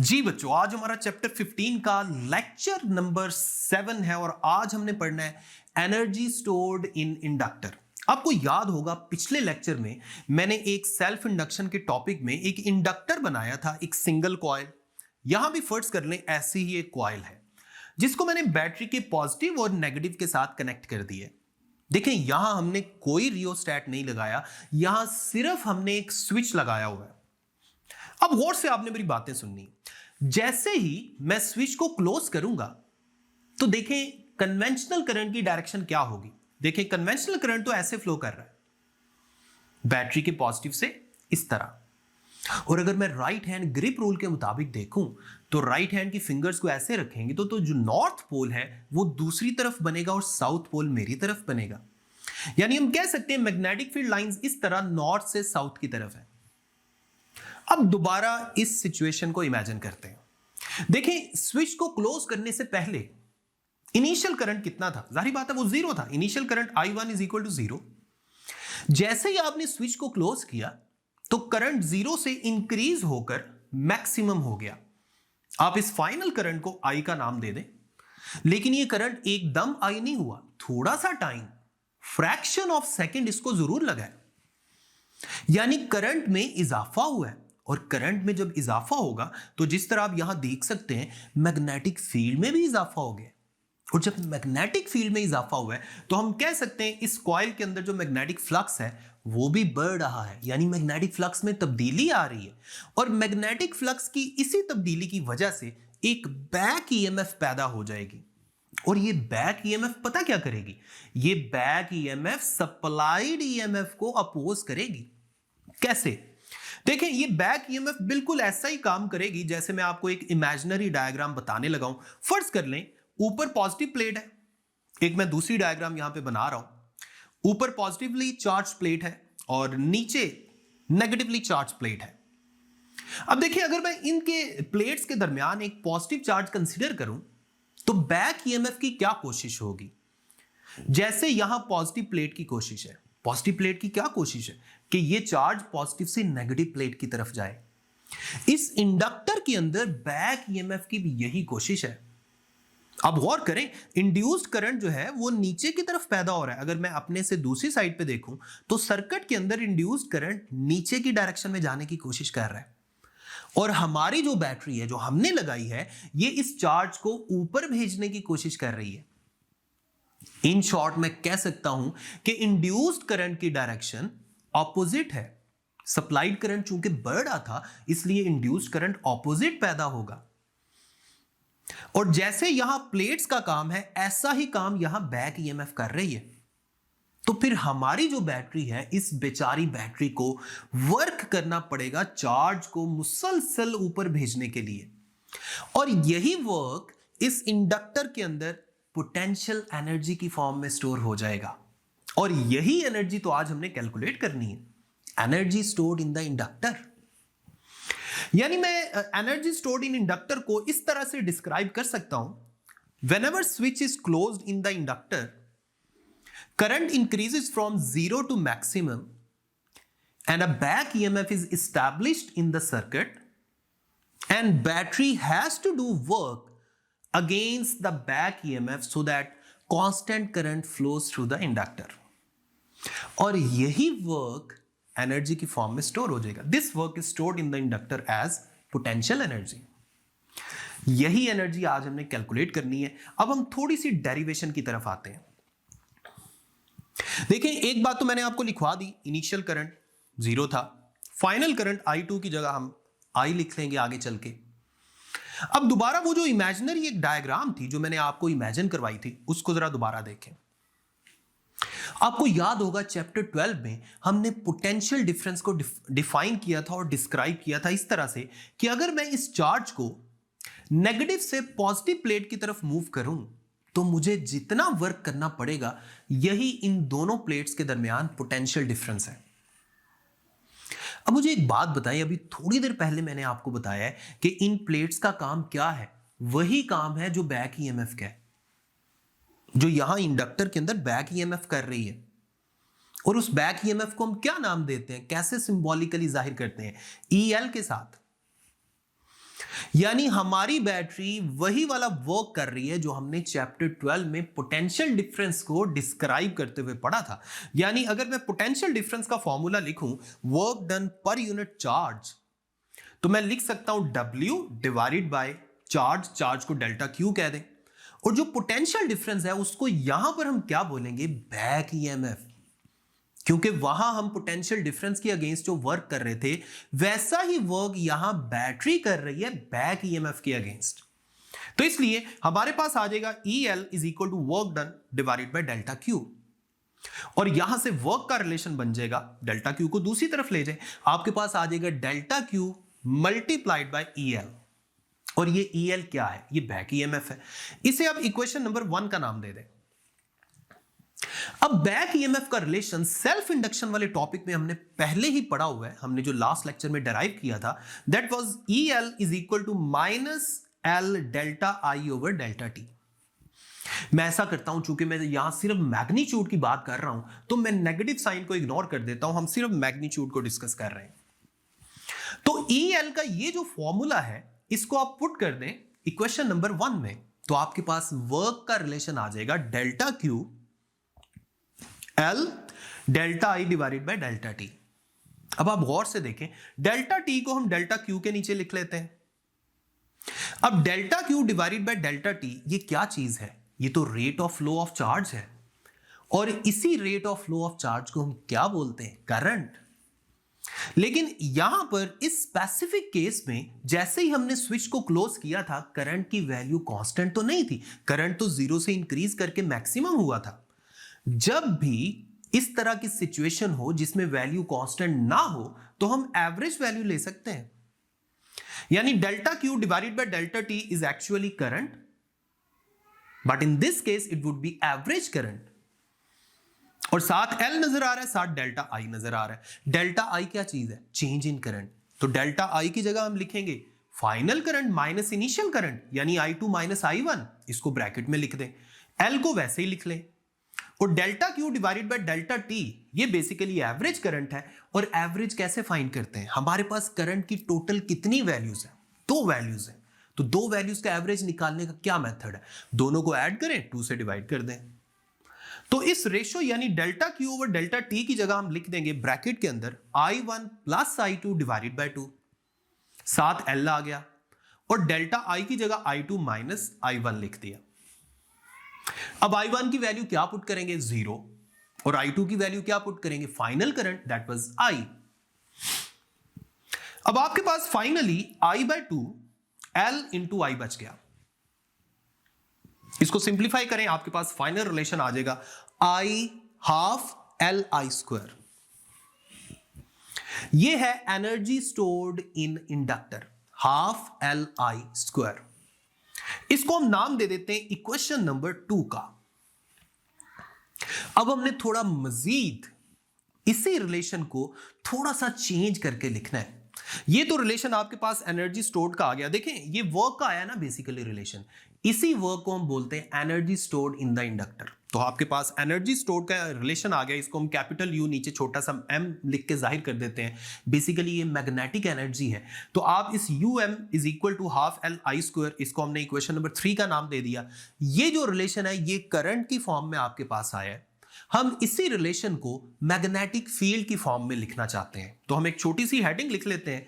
जी बच्चों, आज हमारा चैप्टर 15 का लेक्चर नंबर 7 है और आज हमने पढ़ना है एनर्जी स्टोर्ड इन इंडक्टर। आपको याद होगा पिछले लेक्चर में मैंने एक सेल्फ इंडक्शन के टॉपिक में एक इंडक्टर बनाया था, एक सिंगल कॉइल। यहां भी फर्ज कर लें ऐसी ही एक कॉइल है जिसको मैंने बैटरी के पॉजिटिव और नेगेटिव के साथ कनेक्ट कर दिए। देखें यहां हमने कोई रियोस्टैट नहीं लगाया, यहां सिर्फ हमने एक स्विच लगाया हुआ है। अब गौर से आपने मेरी बातें सुननी। जैसे ही मैं स्विच को क्लोज करूंगा तो देखें कन्वेंशनल करंट की डायरेक्शन क्या होगी। देखें कन्वेंशनल करंट तो ऐसे फ्लो कर रहा है बैटरी के पॉजिटिव से इस तरह, और अगर मैं राइट हैंड ग्रिप रूल के मुताबिक देखूं तो राइट हैंड की फिंगर्स को ऐसे रखेंगे तो जो नॉर्थ पोल है वो दूसरी तरफ बनेगा और साउथ पोल मेरी तरफ बनेगा। यानी हम कह सकते हैं मैग्नेटिक फील्ड लाइंस इस तरह नॉर्थ से साउथ की तरफ है। अब दोबारा इस सिचुएशन को इमेजिन करते हैं। देखें स्विच को क्लोज करने से पहले इनिशियल करंट कितना था? जाहिर बात है वो जीरो था। Initial current I1 is equal to zero. जैसे ही आपने स्विच को क्लोज किया तो करंट जीरो से इंक्रीज होकर मैक्सिमम हो गया। आप इस फाइनल करंट को I का नाम दे दें, लेकिन ये करंट एकदम I नहीं हुआ, थोड़ा सा टाइम, फ्रैक्शन ऑफ सेकेंड इसको जरूर लगा है। यानी करंट में इजाफा हुआ है, और करंट में जब इजाफा होगा तो जिस तरह आप यहां देख सकते हैं मैग्नेटिक फील्ड में भी इजाफा हो गया। और जब मैग्नेटिक फील्ड में इजाफा हुआ है तो हम कह सकते हैं इस कॉइल के अंदर जो मैग्नेटिक फ्लक्स है वो भी बढ़ रहा है, यानी मैग्नेटिक फ्लक्स में तब्दीली आ रही है। और मैग्नेटिक फ्लक्स की इसी तब्दीली की वजह से एक बैक ईएमएफ पैदा हो जाएगी। और ये बैक ईएमएफ पता क्या करेगी? ये बैक ईएमएफ सप्लाइड ईएमएफ को अपोज करेगी। कैसे? देखें ये बैक ईएमएफ बिल्कुल ऐसा ही काम करेगी जैसे मैं आपको एक इमेजिनरी डायग्राम बताने लगा हूं। फर्ज कर लें ऊपर पॉजिटिव प्लेट है, एक मैं दूसरी डायग्राम यहां पे बना रहा हूं। ऊपर पॉजिटिवली चार्ज प्लेट है और नीचे नेगेटिवली चार्ज प्लेट है। अब देखिए अगर मैं इनके प्लेट्स के दरमियान एक पॉजिटिव चार्ज कंसीडर करूं तो बैक ईएमएफ की क्या कोशिश होगी? जैसे यहां पॉजिटिव प्लेट की कोशिश है, पॉजिटिव प्लेट की क्या कोशिश है कि ये चार्ज पॉजिटिव से नेगेटिव प्लेट की तरफ जाए। इस इंडक्टर के अंदर बैक ईएमएफ की भी यही कोशिश है। अब गौर करें इंड्यूस्ड करंट जो है वो नीचे की तरफ पैदा हो रहा है। अगर मैं अपने से दूसरी साइड पे देखूं तो सर्किट के अंदर इंड्यूस्ड करंट नीचे की डायरेक्शन में जाने की कोशिश कर रहा है, और हमारी जो बैटरी है जो हमने लगाई है ये इस चार्ज को ऊपर भेजने की कोशिश कर रही है। इन शॉर्ट मैं कह सकता हूं कि इंड्यूस्ड करंट की डायरेक्शन ऑपोजिट है। सप्लाइड करंट चूंकि बढ़ रहा था इसलिए इंड्यूस्ड करंट ऑपोजिट पैदा होगा। और जैसे यहां प्लेट्स का काम है ऐसा ही काम यहां बैक ईएमएफ कर रही है। तो फिर हमारी जो बैटरी है इस बेचारी बैटरी को वर्क करना पड़ेगा चार्ज को मुसलसल ऊपर भेजने के लिए, और यही वर्क इस इंडक्टर के अंदर पोटेंशियल एनर्जी की फॉर्म में स्टोर हो जाएगा। और यही एनर्जी तो आज हमने कैलकुलेट करनी है, energy stored in the inductor. यानी मैं एनर्जी स्टोर्ड इन इंडक्टर को इस तरह से डिस्क्राइब कर सकता हूं, whenever switch is closed in the inductor current increases from 0 to maximum and a back EMF is established in the circuit, and battery has to do work against the back EMF so that constant current flows through the inductor, और यही work energy की form में store हो जाएगा। This work is stored in the inductor as potential energy. यही energy आज हमने calculate करनी है। अब हम थोड़ी सी डेरिवेशन की तरफ आते हैं। देखिए एक बात तो मैंने आपको लिखवा दी, इनिशियल करंट जीरो था, फाइनल करंट I2 की जगह हम I लिख लेंगे आगे चल के। अब दोबारा वो जो इमेजिनरी एक डायग्राम थी जो मैंने आपको इमेजिन करवाई थी उसको जरा दोबारा देखें। आपको याद होगा चैप्टर 12 में हमने पोटेंशियल डिफरेंस को डिफाइन किया था और डिस्क्राइब किया था इस तरह से कि अगर मैं इस चार्ज को नेगेटिव से पॉजिटिव प्लेट की तरफ मूव करूं तो मुझे जितना वर्क करना पड़ेगा यही इन दोनों प्लेट्स के दरमियान पोटेंशियल डिफरेंस है। अब मुझे एक बात बताइए, अभी थोड़ी देर पहले मैंने आपको बताया है कि इन प्लेट्स का काम क्या है? वही काम है जो बैक ईएमएफ का है, जो यहां इंडक्टर के अंदर बैक ईएमएफ कर रही है। और उस बैक ईएमएफ को हम क्या नाम देते हैं, कैसे सिंबॉलिकली जाहिर करते हैं? EL के साथ। यानी हमारी बैटरी वही वाला वर्क कर रही है जो हमने चैप्टर 12 में पोटेंशियल डिफरेंस को डिस्क्राइब करते हुए पढ़ा था। यानी अगर मैं पोटेंशियल डिफरेंस का फॉर्मूला लिखूं, work done per unit charge, तो मैं लिख सकता हूं W डिवाइडेड बाय चार्ज को डेल्टा क्यू कह दें, और जो पोटेंशियल डिफरेंस है उसको यहां पर हम क्या बोलेंगे, बैक ईएमएफ, क्योंकि वहां हम पोटेंशियल डिफरेंस के अगेंस्ट जो वर्क कर रहे थे वैसा ही वर्क यहां बैटरी कर रही है बैक ईएमएफ के अगेंस्ट। तो इसलिए हमारे पास आ जाएगा EL is equal to work done divided by delta Q, और यहां से वर्क का रिलेशन बन जाएगा, डेल्टा क्यू को दूसरी तरफ ले जाए, आपके पास आ जाएगा delta Q multiplied by EL, और ये EL क्या है, ये बैक ईएमएफ है। इसे आप इक्वेशन नंबर 1 का नाम दे दें। अब बैक ईएमएफ का रिलेशन सेल्फ इंडक्शन वाले टॉपिक में हमने पहले ही पढ़ा हुआ है, हमने जो लास्ट लेक्चर में डेराइव किया था, that was EL is equal to minus L delta I over delta T। मैं ऐसा करता हूं, चूंकि मैं यहां सिर्फ मैग्नीट्यूड की बात कर रहा हूं, तो मैं नेगेटिव साइन को इग्नोर कर देता हूं, हम सिर्फ मैग्नीट्यूड को डिस्कस कर रहे हैं। तो EL का ये जो फॉर्मूला है इसको आप पुट कर दें इक्वेशन नंबर 1 में, तो आपके पास वर्क का रिलेशन आ जाएगा delta Q L delta I divided by delta T। अब आप गौर से देखें, डेल्टा T को हम डेल्टा Q के नीचे लिख लेते हैं। अब delta Q divided by delta T ये क्या चीज है, ये तो rate of flow of charge है, और इसी rate of flow of charge को हम क्या बोलते हैं, करंट। लेकिन यहां पर इस स्पेसिफिक केस में जैसे ही हमने स्विच को क्लोज किया था, करंट की वैल्यू कांस्टेंट तो नहीं थी, करंट तो 0 से इंक्रीज करके मैक्सिमम हुआ था। जब भी इस तरह की सिचुएशन हो जिसमें वैल्यू कांस्टेंट ना हो, तो हम एवरेज वैल्यू ले सकते हैं, यानी delta Q divided by delta T is actually current, but in this case it would be average current, और साथ L नजर आ रहा है, साथ डेल्टा I नजर आ रहा है। डेल्टा I क्या चीज है, चेंज इन करंट, तो डेल्टा I की जगह हम लिखेंगे final current minus initial current, यानी I2 माइनस I1, इसको ब्रैकेट में लिख दें, L को वैसे ही लिख लें, और delta Q divided by delta T ये बेसिकली एवरेज करंट है। और एवरेज कैसे फाइंड करते हैं, हमारे पास करंट की टोटल कितनी वैल्यूज है, 2 वैल्यूज है, तो 2 वैल्यूज का एवरेज निकालने का क्या मेथड है, दोनों को ऐड करें, 2 से डिवाइड कर दें। तो इस रेशियो यानी delta Q over delta T की जगह हम लिख देंगे ब्रैकेट के अंदर I1 plus I2 divided by 2, साथ L आ गया, और डेल्टा I की जगह I2 माइनस I1 लिख दिया। अब I1 की वैल्यू क्या पुट करेंगे, 0, और I2 की वैल्यू क्या पुट करेंगे, final current that was I। अब आपके पास finally I/2 L into I बच गया। इसको सिंप्लीफाई करें, आपके पास फाइनल रिलेशन आ जाएगा I हाफ LI स्क्वायर। ये है energy stored in inductor, half LI square. इसको हम नाम दे देते हैं इक्वेशन नंबर 2 का। अब हमने थोड़ा मजीद इसी रिलेशन को थोड़ा सा चेंज करके लिखना है। ये तो रिलेशन आपके पास एनर्जी स्टोर्ड का आ गया, देखें ये वर्क का आया ना बेसिकली रिलेशन, इसी वर्क को हम बोलते हैं energy stored in the inductor. तो आपके पास एनर्जी स्टोर्ड का रिलेशन आ गया, इसको हम कैपिटल U नीचे छोटा सा m लिख के जाहिर कर देते हैं। बेसिकली ये मैग्नेटिक एनर्जी है, तो आप इस UM is equal to half LI square, इसको हमने इक्वेशन नंबर 3 का नाम दे दिया। ये जो रिलेशन है ये करंट की फॉर्म में आपके पास आया है, हम इसी रिलेशन को मैग्नेटिक फील्ड की फॉर्म में लिखना चाहते हैं, तो हम एक छोटी सी हेडिंग लिख लेते हैं,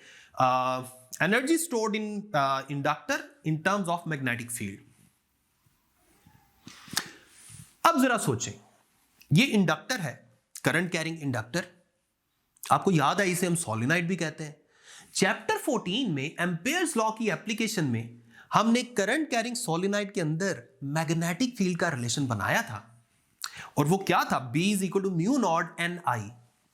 energy stored in inductor in terms of magnetic field. अब जरा सोचें, ये इंडक्टर है, करंट कैरिंग इंडक्टर, आपको याद है इसे हम सोलेनॉइड भी कहते हैं। चैप्टर 14 में एम्पेयर्स लॉ की एप्लीकेशन में हमने करंट कैरिंग सोलेनॉइड के अंदर मैग्नेटिक फील्ड का रिलेशन बनाया था, और वो क्या था, B is equal to mu naught NI।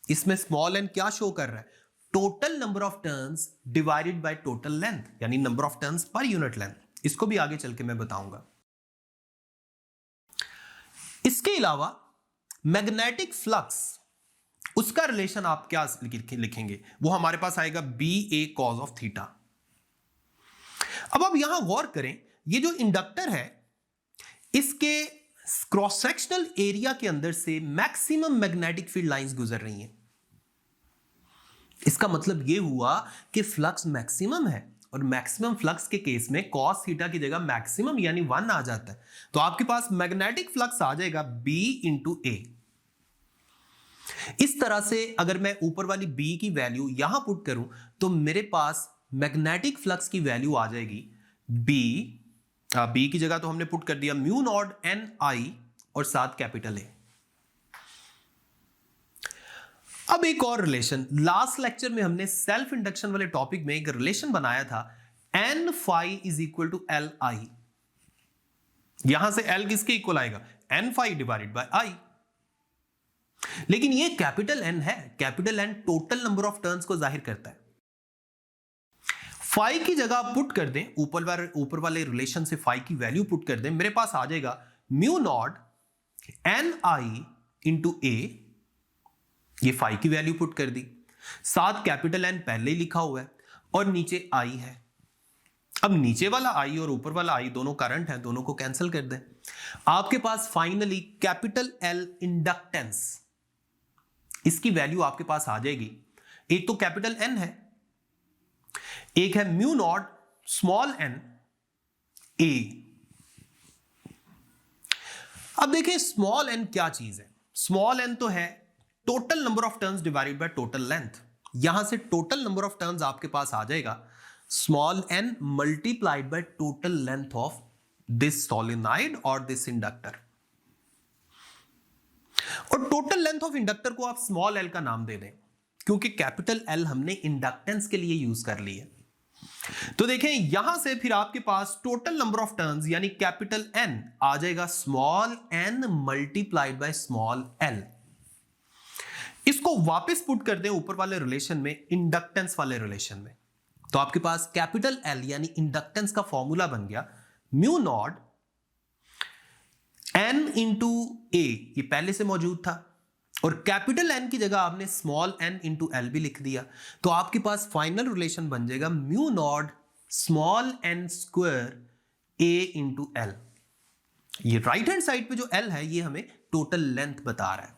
इसमें स्मॉल n क्या शो कर रहा है, total number of turns divided by total length, यानी नंबर ऑफ टर्न्स पर यूनिट लेंथ। इसको भी आगे चल के मैं बताऊंगा। इसके अलावा मैग्नेटिक फ्लक्स, उसका रिलेशन आप क्या लिखेंगे, वो हमारे पास आएगा BA कॉज ऑफ थीटा। अब आप यहां गौर करें, ये जो इंडक्टर है इसके क्रॉस सेक्शनल एरिया के अंदर से मैक्सिमम मैग्नेटिक फील्ड लाइंस गुजर रही हैं। इसका मतलब यह हुआ कि फ्लक्स मैक्सिमम है, और मैक्सिमम फ्लक्स के केस में कॉस थीटा की जगह मैक्सिमम यानी 1 आ जाता है, तो आपके पास मैग्नेटिक फ्लक्स आ जाएगा B इंटू ए। इस तरह से अगर मैं ऊपर वाली B की वैल्यू यहां पुट करूं तो मेरे पास मैग्नेटिक फ्लक्स की वैल्यू आ जाएगी B की जगह तो हमने पुट कर दिया म्यू नॉट एन आई और साथ कैपिटल ए। अब एक और रिलेशन, लास्ट लेक्चर में हमने सेल्फ इंडक्शन वाले टॉपिक में एक रिलेशन बनाया था N phi is equal to L I. यहां से एल किसके इक्वल आएगा, N phi divided by I. लेकिन ये कैपिटल एन है, capital N total number of turns को जाहिर करता है। फाई की जगह पुट कर दें, ऊपर वाले रिलेशन से फाई की वैल्यू पुट कर दें, मेरे पास आ जाएगा mu naught N I into A. ये फाई की वैल्यू पुट कर दी, साथ कैपिटल एन पहले ही लिखा हुआ है और नीचे आई है। अब नीचे वाला आई और ऊपर वाला आई दोनों करंट है, दोनों को कैंसिल कर दें। आपके पास फाइनली कैपिटल एल इंडक्टेंस, इसकी वैल्यू आपके पास आ जाएगी। एक तो कैपिटल एन है, एक है mu naught small N A. अब देखिए स्मॉल एन क्या चीज है। स्मॉल एन तो है total number of turns divided by total length. यहां से टोटल नंबर ऑफ टर्न्स आपके पास आ जाएगा small N multiplied by total length of this solenoid और दिस इंडक्टर। और टोटल लेंथ ऑफ इंडक्टर को आप स्मॉल एल का नाम दे दें, क्योंकि कैपिटल एल हमने इंडक्टेंस के लिए यूज कर ली है। तो देखें यहां से फिर आपके पास टोटल नंबर ऑफ टर्न्स यानी कैपिटल एन आ जाएगा small N multiplied by small L. इसको वापस पुट कर दें ऊपर वाले रिलेशन में, इंडक्टेंस वाले रिलेशन में, तो आपके पास कैपिटल एल यानी इंडक्टेंस का फॉर्मूला बन गया mu naught N into A. ये पहले से मौजूद था और कैपिटल एन की जगह आपने स्मॉल एन इंटू एल भी लिख दिया, तो आपके पास फाइनल रिलेशन बन जाएगा mu naught small N square A into L. ये राइट हैंड साइड पे जो एल है ये हमें टोटल लेंथ बता रहा है,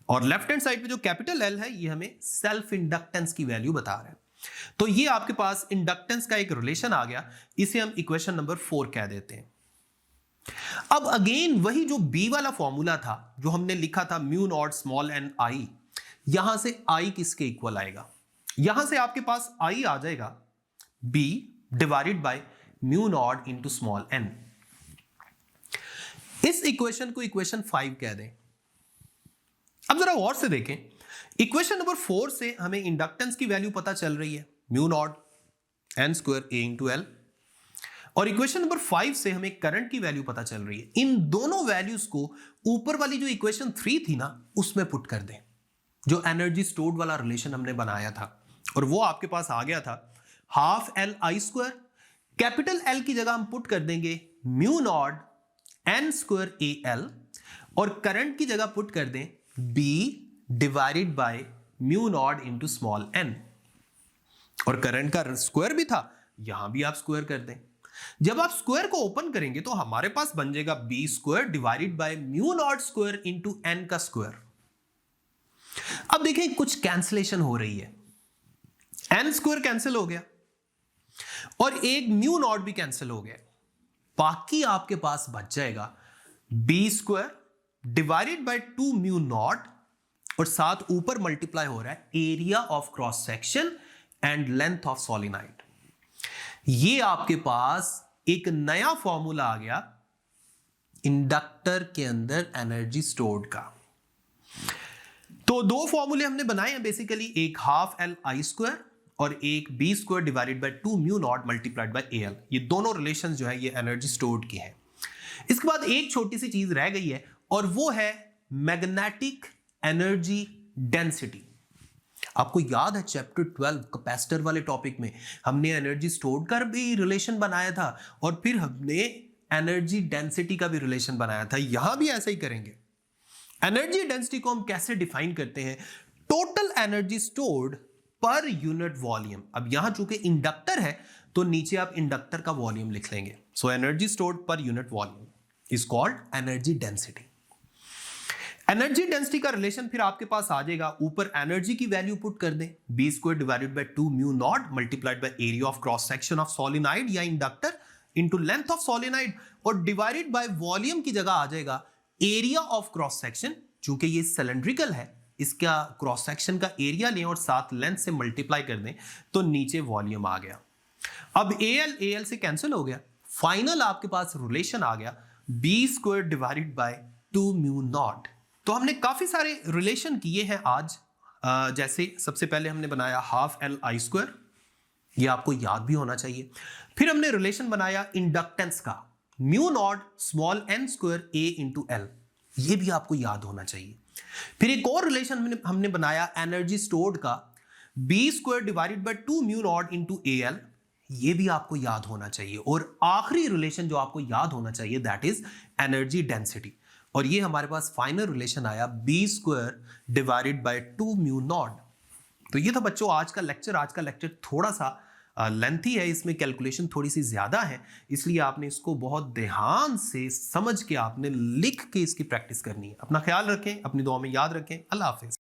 और लेफ्ट हैंड साइड पे जो कैपिटल एल है ये हमें सेल्फ इंडक्टेंस की वैल्यू बता रहा है। तो ये आपके पास इंडक्टेंस का एक रिलेशन आ गया, इसे हम इक्वेशन नंबर 4 कह देते हैं। अब अगेन वही जो बी वाला फॉर्मूला था जो हमने लिखा था म्यू नॉट स्मॉल एन आई, यहां से आई किसके इक्वल आएगा, यहां से आपके पास आई आ जाएगा B divided by mu naught into small N. इस इक्वेशन को इक्वेशन 5 कह दें। अब जरा और से देखें, इक्वेशन नंबर 4 से हमें इंडक्टेंस की वैल्यू पता चल रही है mu naught N square A into L, और इक्वेशन नंबर 5 से हमें करंट की वैल्यू पता चल रही है। इन दोनों वैल्यूज को ऊपर वाली जो इक्वेशन 3 थी ना उसमें पुट कर दें, जो एनर्जी स्टोर्ड वाला रिलेशन हमने बनाया था, और वो आपके पास आ गया था half L I square. Capital L की जगह हम पुट कर देंगे mu naught N square A L, और करंट की जगह पुट कर दें B divided by mu naught into small N, और करंट का स्क्वायर भी था, यहां भी आप स्क्वायर कर दें। जब आप स्क्वायर को ओपन करेंगे तो हमारे पास बन जाएगा B square divided by mu naught square into N का स्क्वायर। अब देखें कुछ कैंसिलेशन हो रही है, एन स्क्वायर कैंसिल हो गया और एक म्यू नॉट भी कैंसिल हो गया, बाकी आपके पास बच जाएगा B square divided by 2 mu naught, और साथ ऊपर मल्टीप्लाई हो रहा है area of cross section and length of solenoid. ये आपके पास एक नया फॉर्मूला आ गया इंडक्टर के अंदर एनर्जी स्टोर्ड का। तो दो फॉर्मूले हमने बनाए हैं बेसिकली, एक हाफ एल आई स्क्वायर और एक B square divided by 2 mu naught multiplied by A L. ये दोनों रिलेशन जो है ये एनर्जी स्टोर्ड की है। इसके बाद एक छोटी सी चीज रह गई है और वो है मैग्नेटिक एनर्जी डेंसिटी। आपको याद है चैप्टर 12 कैपेसिटर वाले टॉपिक में हमने एनर्जी स्टोर्ड का भी रिलेशन बनाया था और फिर हमने एनर्जी डेंसिटी का भी रिलेशन बनाया था। यहां भी ऐसा ही करेंगे। एनर्जी डेंसिटी को हम कैसे डिफाइन करते हैं, total energy stored per unit volume. अब यहां चूंकि इंडक्टर है तो नीचे आप इंडक्टर का वॉल्यूम लिख लेंगे, so energy stored per unit volume is called energy density. Energy density का रिलेशन फिर आपके पास आ जाएगा, ऊपर एनर्जी की वैल्यू पुट कर दें, B square divided by 2 mu naught multiplied by area of cross section of solenoid या inductor into length of solenoid, और डिवाइडेड बाय वॉल्यूम की जगह आ जाएगा एरिया ऑफ क्रॉस सेक्शन, चूंकि ये सिलेंड्रिकल है इसका क्रॉस सेक्शन का एरिया लें और साथ लेंथ से मल्टीप्लाई कर दें तो नीचे वॉल्यूम आ गया। अब एल से कैंसिल हो गया, फाइनल आपके पास रिलेशन आ गया B square divided by 2 mu naught. तो हमने काफी सारे रिलेशन किए हैं आज, जैसे सबसे पहले हमने बनाया हाफ एल आई स्क्वायर, ये आपको याद भी होना चाहिए। फिर हमने रिलेशन बनाया इंडक्टेंस का, mu naught small N square A into L, ये भी आपको याद होना चाहिए। फिर एक और रिलेशन हमने बनाया एनर्जी स्टोर्ड का, B square divided by 2 mu naught into A L, ये भी आपको याद होना चाहिए। और आखिरी रिलेशन जो आपको याद होना चाहिए दैट इज एनर्जी डेंसिटी, और ये हमारे पास फाइनल रिलेशन आया B square divided by 2 mu naught. तो ये था बच्चों आज का लेक्चर। आज का लेक्चर थोड़ा सा लेंथी है, इसमें कैलकुलेशन थोड़ी सी ज्यादा है, इसलिए आपने इसको बहुत ध्यान से समझ के आपने लिख के इसकी प्रैक्टिस करनी है। अपना ख्याल रखें, अपनी दुआ में याद रखें। अल्लाह हाफिज।